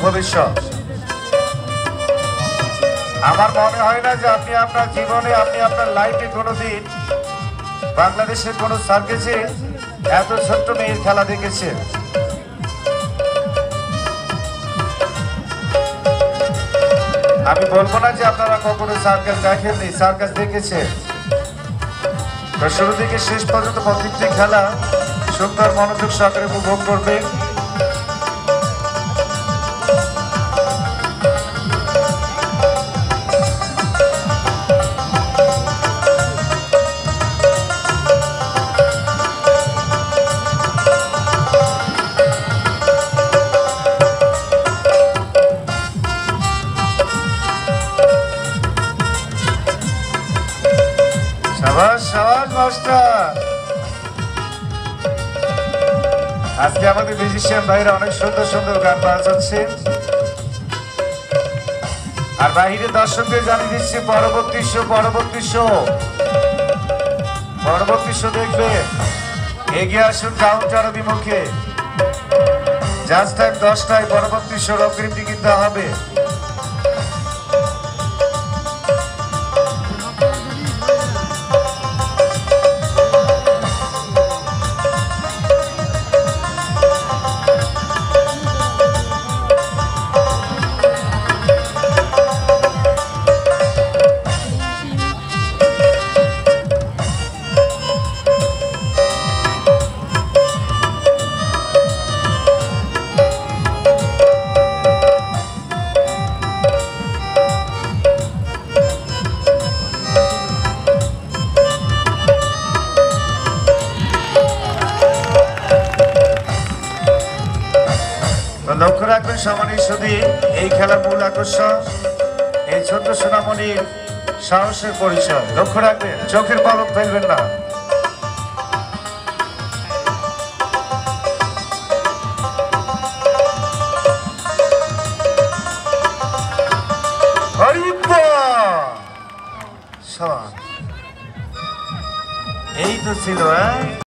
ভবিষ্যৎ। আমার মনে হয় না যে আপনি আপনার জীবনে আপনি আপনার লাইফে কোনোদিন বাংলাদেশের কোনো সার্কাসে এত ছোট্ট মেয়ের খেলা দেখেছেন। আমি বলবো না যে আপনারা কখনো সার্কাস দেখেননি, সার্কাস দেখেছেন। তো শুরু থেকে শেষ পর্যন্ত প্রত্যেকটি খেলা সুন্দর মনোযোগ সহকারে উপভোগ করবেন। সাবাস সাবাস মাস্টার। আজকে আমাদের মিউজিশিয়ান ভাইরা অনেক সুন্দর সুন্দর গান বাজাচ্ছে, আর বাইরে দর্শকদের জানিয়ে দিচ্ছি পরবর্তী শো দেখবে। এগিয়ে আসুন কাউন্টার অভিমুখে। জাস্ট টাইম 10টায় পরবর্তী শোর অগ্রিম টিকিট দেওয়া হবে। লক্ষ্য রাখবেন সম্মানিত সুধী, এই খেলার মূল আকর্ষণ এই ছোট্ট সোনামণির সাহসের পরিচয়। লক্ষ্য রাখবেন, চোখের পলক ফেলবেন না। এই তো ছিল।